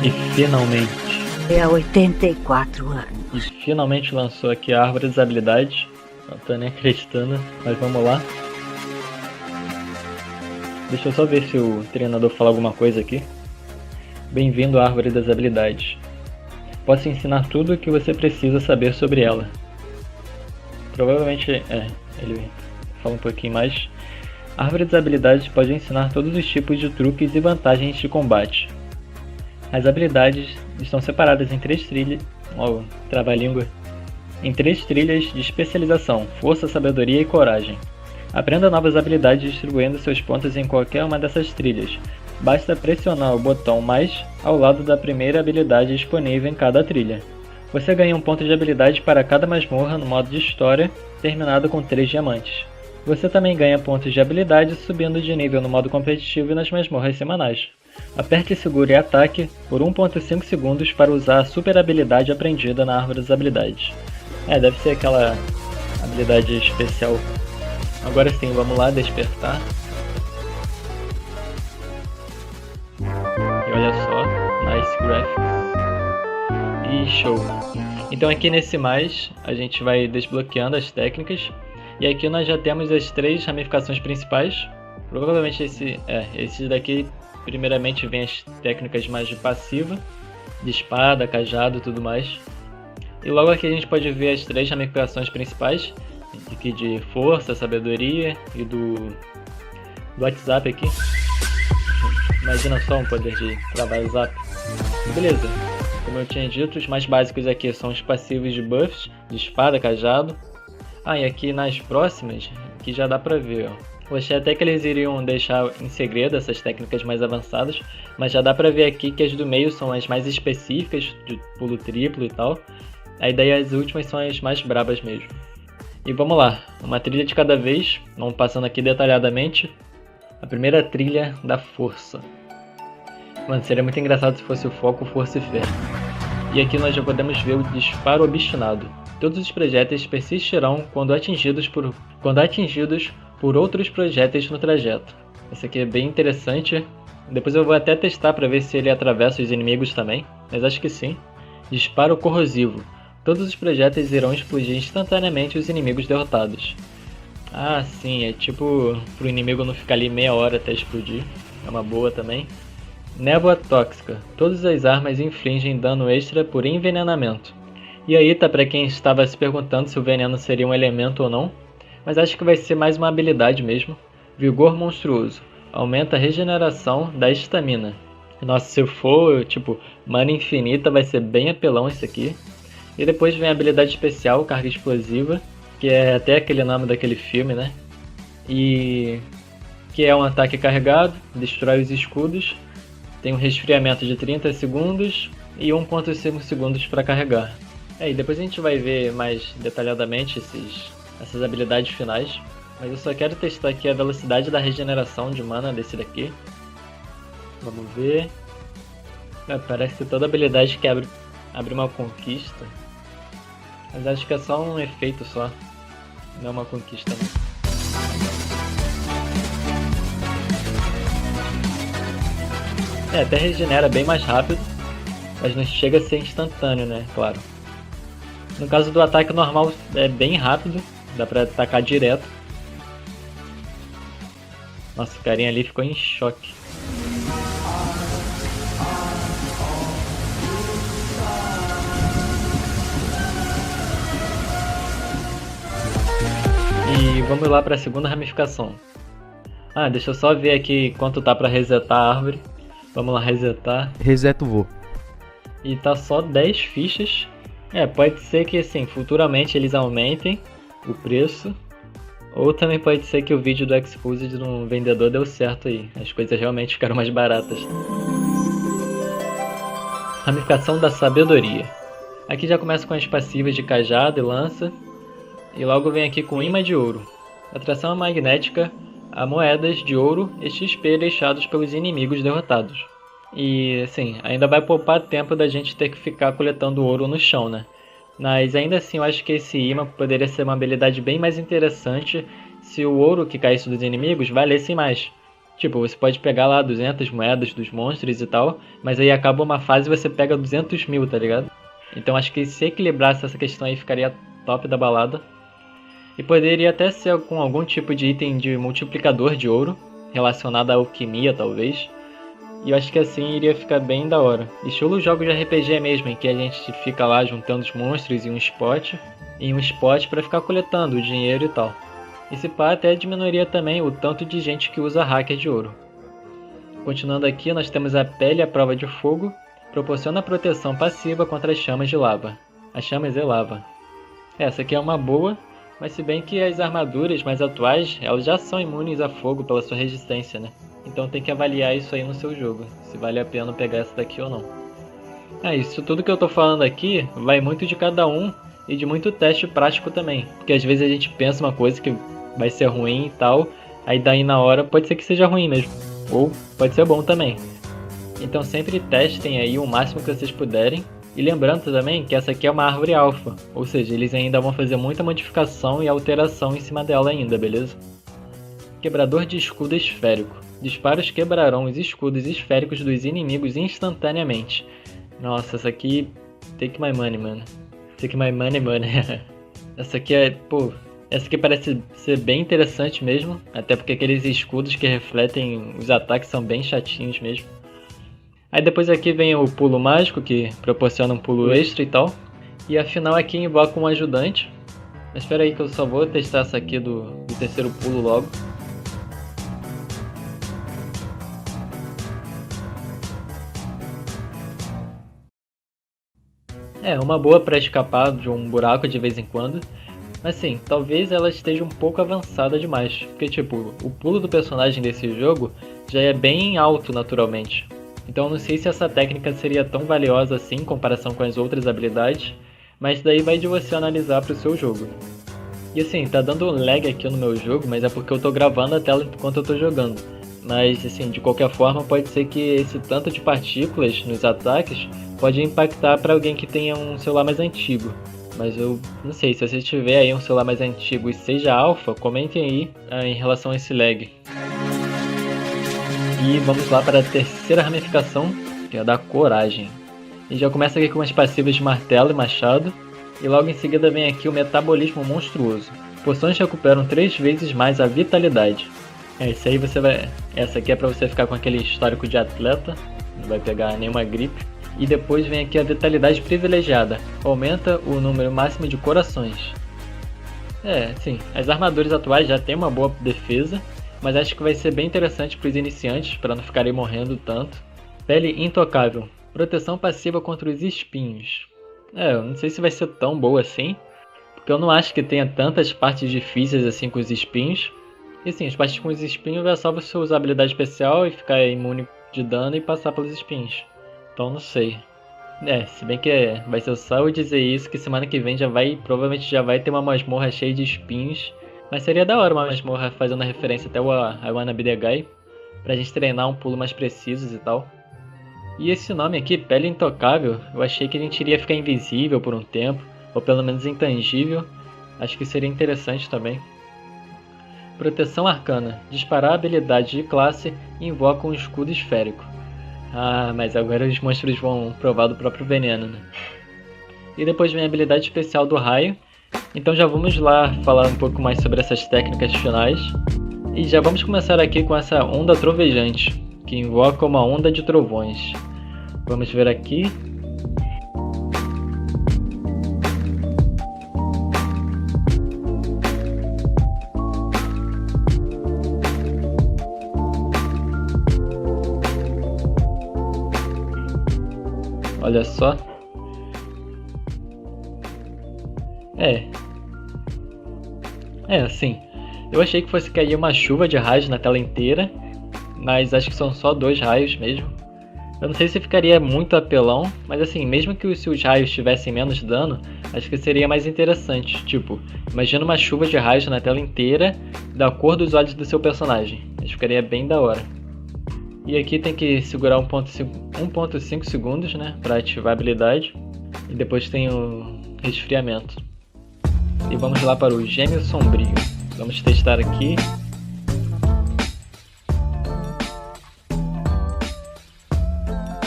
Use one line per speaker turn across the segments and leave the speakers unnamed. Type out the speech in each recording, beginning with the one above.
E finalmente,
É há 84 anos.
lançou aqui a Árvore das Habilidades. Não tô nem acreditando, mas vamos lá. Deixa eu só ver se o treinador fala alguma coisa aqui. Bem-vindo à Árvore das Habilidades. Posso ensinar tudo o que você precisa saber sobre ela. Provavelmente, ele fala um pouquinho mais. A Árvore das Habilidades pode ensinar todos os tipos de truques e vantagens de combate. As habilidades estão separadas em 3 trilhas. Trava-língua. Em 3 trilhas de especialização: força, sabedoria e coragem. Aprenda novas habilidades distribuindo seus pontos em qualquer uma dessas trilhas. Basta pressionar o botão mais ao lado da primeira habilidade disponível em cada trilha. Você ganha um ponto de habilidade para cada masmorra no modo de história, terminado com 3 diamantes. Você também ganha pontos de habilidade subindo de nível no modo competitivo e nas masmorras semanais. Aperte, segure e ataque por 1.5 segundos para usar a super habilidade aprendida na Árvore das Habilidades. Deve ser aquela habilidade especial. Agora sim, vamos lá, despertar. E olha só, nice graphics. E show. Então aqui nesse mais, a gente vai desbloqueando as técnicas. E aqui nós já temos as 3 ramificações principais. Provavelmente esses daqui, primeiramente vem as técnicas mais de passiva, de espada, cajado e tudo mais. E logo aqui a gente pode ver as 3 ramificações principais, aqui de força, sabedoria e do WhatsApp aqui. Imagina só um poder de trabalho zap. Beleza, como eu tinha dito, os mais básicos aqui são os passivos de buffs, de espada, cajado. E aqui nas próximas, que já dá pra ver, ó. Eu achei até que eles iriam deixar em segredo essas técnicas mais avançadas, mas já dá pra ver aqui que as do meio são as mais específicas, de pulo triplo e tal. Aí daí as últimas são as mais brabas mesmo. E vamos lá, uma trilha de cada vez, vamos passando aqui detalhadamente. A primeira trilha da força. Mano, seria muito engraçado se fosse o foco, força e fé. E aqui nós já podemos ver o disparo obstinado. Todos os projéteis persistirão quando atingidos por outros projéteis no trajeto. Esse aqui é bem interessante. Depois eu vou até testar para ver se ele atravessa os inimigos também, mas acho que sim. Disparo corrosivo. Todos os projéteis irão explodir instantaneamente os inimigos derrotados. Sim, é tipo pro inimigo não ficar ali meia hora até explodir. É uma boa também. Névoa tóxica. Todas as armas infligem dano extra por envenenamento. E aí tá pra quem estava se perguntando se o veneno seria um elemento ou não, mas acho que vai ser mais uma habilidade mesmo. Vigor monstruoso. Aumenta a regeneração da estamina. Nossa, se for tipo mana infinita vai ser bem apelão isso aqui. E depois vem a habilidade especial, carga explosiva, que é até aquele nome daquele filme, né? E que é um ataque carregado, destrói os escudos, tem um resfriamento de 30 segundos e 1.5 segundos para carregar. E depois a gente vai ver mais detalhadamente essas habilidades finais, mas eu só quero testar aqui a velocidade da regeneração de mana desse daqui. Vamos ver. Parece que toda habilidade que abre uma conquista, mas acho que é só um efeito só, não é uma conquista não. Até regenera bem mais rápido, mas não chega a ser instantâneo, né? Claro. No caso do ataque normal é bem rápido, dá pra atacar direto. Nossa, o carinha ali ficou em choque. E vamos lá para a segunda ramificação. Deixa eu só ver aqui quanto tá para resetar a árvore. Vamos lá, resetar.
Reseta o voo.
E tá só 10 fichas. Pode ser que assim, futuramente eles aumentem o preço. Ou também pode ser que o vídeo do Exposed no vendedor deu certo aí. As coisas realmente ficaram mais baratas. Ramificação da sabedoria. Aqui já começa com as passivas de cajado e lança. E logo vem aqui com imã de ouro. Atração magnética a moedas de ouro e XP deixados pelos inimigos derrotados. E assim, ainda vai poupar tempo da gente ter que ficar coletando ouro no chão, né? Mas ainda assim eu acho que esse imã poderia ser uma habilidade bem mais interessante se o ouro que caísse dos inimigos valesse mais. Tipo, você pode pegar lá 200 moedas dos monstros e tal, mas aí acaba uma fase e você pega 200 mil, tá ligado? Então acho que se equilibrasse essa questão aí ficaria top da balada. E poderia até ser com algum tipo de item de multiplicador de ouro, relacionado à alquimia talvez. E eu acho que assim iria ficar bem da hora. Estilo jogos de RPG mesmo, em que a gente fica lá juntando os monstros em um spot para ficar coletando o dinheiro e tal. Esse pá até diminuiria também o tanto de gente que usa hacker de ouro. Continuando aqui, nós temos a pele à prova de fogo, proporciona proteção passiva contra as chamas de lava. As chamas e lava. Essa aqui é uma boa, mas se bem que as armaduras mais atuais, elas já são imunes a fogo pela sua resistência, né? Então tem que avaliar isso aí no seu jogo, se vale a pena pegar essa daqui ou não. Isso tudo que eu tô falando aqui vai muito de cada um e de muito teste prático também. Porque às vezes a gente pensa uma coisa que vai ser ruim e tal, aí daí na hora pode ser que seja ruim mesmo, ou pode ser bom também. Então sempre testem aí o máximo que vocês puderem. E lembrando também que essa aqui é uma árvore alfa, ou seja, eles ainda vão fazer muita modificação e alteração em cima dela ainda, beleza? Quebrador de escudo esférico. Disparos quebrarão os escudos esféricos dos inimigos instantaneamente. Nossa, essa aqui... Take my money, mano. Take my money, mano. Essa aqui é... Pô... Essa aqui parece ser bem interessante mesmo. Até porque aqueles escudos que refletem os ataques são bem chatinhos mesmo. Aí depois aqui vem o pulo mágico, que proporciona um pulo extra e tal. E afinal aqui invoca um ajudante. Mas espera aí que eu só vou testar essa aqui do terceiro pulo logo. É, uma boa para escapar de um buraco de vez em quando. Mas sim, talvez ela esteja um pouco avançada demais. Porque tipo, o pulo do personagem desse jogo já é bem alto naturalmente. Então eu não sei se essa técnica seria tão valiosa assim em comparação com as outras habilidades. Mas daí vai de você analisar para o seu jogo. E assim, tá dando lag aqui no meu jogo, mas é porque eu tô gravando a tela enquanto eu tô jogando. Mas assim, de qualquer forma pode ser que esse tanto de partículas nos ataques pode impactar para alguém que tenha um celular mais antigo. Mas eu não sei, se você tiver aí um celular mais antigo e seja alfa, comentem aí em relação a esse lag. E vamos lá para a terceira ramificação, que é a da coragem. E já começa aqui com as passivas de martelo e machado. E logo em seguida vem aqui o metabolismo monstruoso. Poções recuperam 3 vezes mais a vitalidade. Isso aí você vai... Essa aqui é para você ficar com aquele histórico de atleta, não vai pegar nenhuma gripe. E depois vem aqui a vitalidade privilegiada, aumenta o número máximo de corações. Sim, as armaduras atuais já tem uma boa defesa, mas acho que vai ser bem interessante para os iniciantes, para não ficarem morrendo tanto. Pele intocável, proteção passiva contra os espinhos. Eu não sei se vai ser tão boa assim, porque eu não acho que tenha tantas partes difíceis assim com os espinhos. E sim, as partes com os espinhos é só você usar a habilidade especial e ficar imune de dano e passar pelos espinhos. Então não sei. Se bem que vai ser só eu dizer isso, que semana que vem provavelmente já vai ter uma masmorra cheia de espinhos. Mas seria da hora uma masmorra fazendo referência até o I Wanna Be The Guy, pra gente treinar um pulo mais precisos e tal. E esse nome aqui, Pele Intocável, eu achei que a gente iria ficar invisível por um tempo, ou pelo menos intangível. Acho que seria interessante também. Proteção Arcana, disparar a habilidade de classe e invoca um escudo esférico. Mas agora os monstros vão provar do próprio veneno, né? E depois vem a habilidade especial do raio. Então já vamos lá falar um pouco mais sobre essas técnicas finais. E já vamos começar aqui com essa onda trovejante, que invoca uma onda de trovões. Vamos ver aqui. Olha só. Assim. Eu achei que fosse cair uma chuva de raios na tela inteira, mas acho que são só 2 raios mesmo. Eu não sei se ficaria muito apelão, mas assim, mesmo que se os raios tivessem menos dano, acho que seria mais interessante. Tipo, imagina uma chuva de raios na tela inteira da cor dos olhos do seu personagem. Acho que ficaria bem da hora. E aqui tem que segurar 1.5 segundos, né, para ativar a habilidade. E depois tem o resfriamento. E vamos lá para o Gêmeo Sombrio. Vamos testar aqui.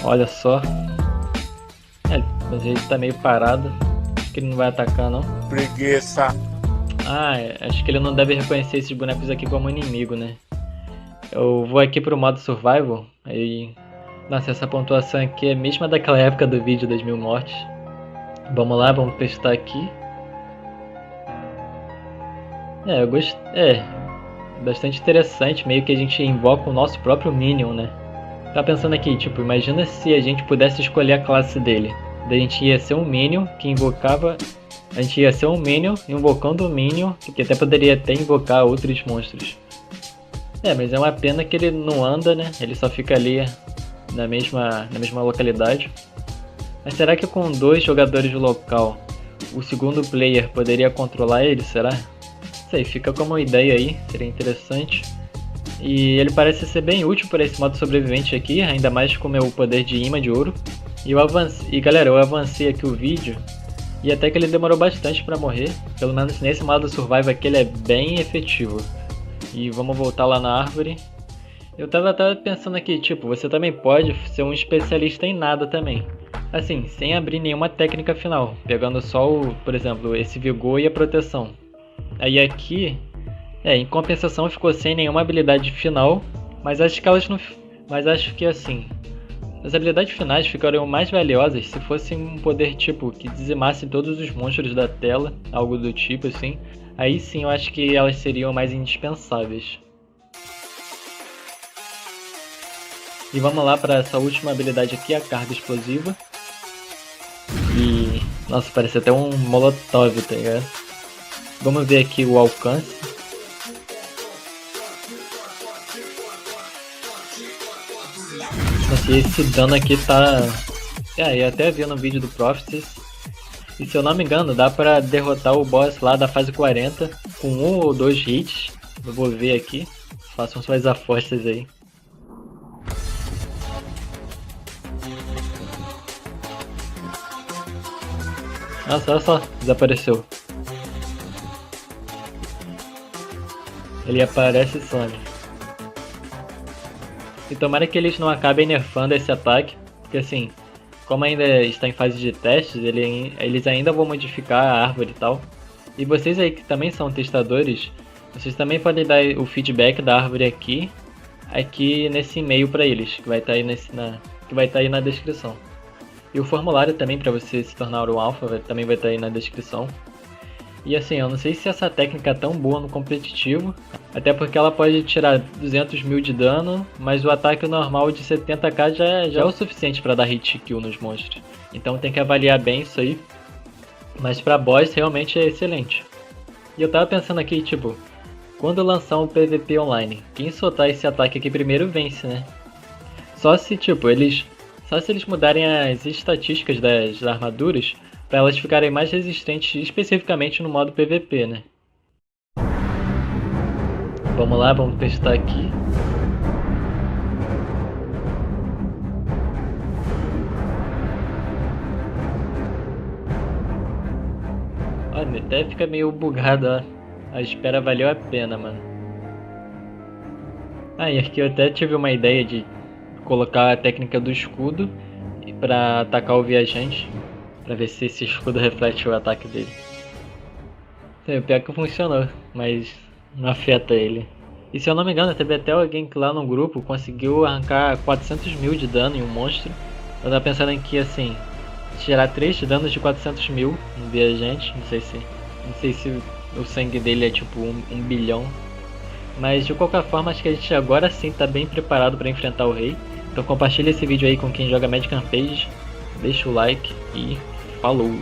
Olha só. Mas ele tá meio parado. Acho que ele não vai atacar não.
Preguiça.
Acho que ele não deve reconhecer esses bonecos aqui como inimigo, né? Eu vou aqui pro modo survival. Aí... Nossa, essa pontuação aqui é a mesma daquela época do vídeo das 1000 mortes. Vamos lá, vamos testar aqui. Eu gostei. Bastante interessante, meio que a gente invoca o nosso próprio Minion, né? Tá pensando aqui, tipo, imagina se a gente pudesse escolher a classe dele. Daí a gente ia ser um Minion que invocava... A gente ia ser um Minion invocando o Minion, que até poderia até invocar outros monstros. Mas é uma pena que ele não anda, né? Ele só fica ali na mesma localidade. Mas será que com 2 jogadores local, o segundo player poderia controlar ele, será? Isso aí, fica como uma ideia aí, seria interessante. E ele parece ser bem útil para esse modo sobrevivente aqui, ainda mais com o meu poder de imã de ouro. E galera, eu avancei aqui o vídeo, e até que ele demorou bastante para morrer. Pelo menos nesse modo survival aqui ele é bem efetivo. E vamos voltar lá na árvore. Eu tava pensando aqui, tipo, você também pode ser um especialista em nada também. Assim, sem abrir nenhuma técnica final, pegando só por exemplo, esse vigor e a proteção. Aí aqui, em compensação ficou sem nenhuma habilidade final, mas acho que elas não... Mas acho que assim, as habilidades finais ficariam mais valiosas se fosse um poder tipo que dizimasse todos os monstros da tela, algo do tipo assim. Aí sim eu acho que elas seriam mais indispensáveis. E vamos lá para essa última habilidade aqui, a carga explosiva. E... nossa, parece até um molotov, tá ligado? Vamos ver aqui o alcance. Nossa, e esse dano aqui tá... eu até vi no vídeo do Prophecies. E se eu não me engano, dá pra derrotar o boss lá da fase 40 com 1 ou 2 hits. Eu vou ver aqui. Façam suas apostas aí. Nossa, olha só, desapareceu. Ele aparece e some. E tomara que eles não acabem nerfando esse ataque, porque assim, como ainda está em fase de testes, eles ainda vão modificar a árvore e tal. E vocês aí que também são testadores, vocês também podem dar o feedback da árvore aqui nesse e-mail para eles, que vai estar aí na descrição. E o formulário também para você se tornar um alpha também vai estar aí na descrição. E assim, eu não sei se essa técnica é tão boa no competitivo, até porque ela pode tirar 200 mil de dano, mas o ataque normal de 70k já é o suficiente para dar hit kill nos monstros. Então tem que avaliar bem isso aí, mas para boss realmente é excelente. E eu tava pensando aqui, tipo, quando lançar um PVP online, quem soltar esse ataque aqui primeiro vence, né? Só se eles mudarem as estatísticas das armaduras, para elas ficarem mais resistentes especificamente no modo PVP, né? Vamos lá, vamos testar aqui. Olha, até fica meio bugado, ó. A espera valeu a pena, mano. E aqui eu até tive uma ideia de colocar a técnica do escudo para atacar o viajante, para ver se esse escudo reflete o ataque dele. O pior que funcionou, mas não afeta ele. E se eu não me engano, teve até alguém que lá no grupo conseguiu arrancar 400 mil de dano em um monstro. Eu tava pensando em que assim, tirar 3 danos de 400 mil no viajante, não sei se o sangue dele é tipo 1 bilhão. Mas de qualquer forma, acho que a gente agora sim tá bem preparado para enfrentar o rei. Então compartilha esse vídeo aí com quem joga Magic Rampage, deixa o like e falou!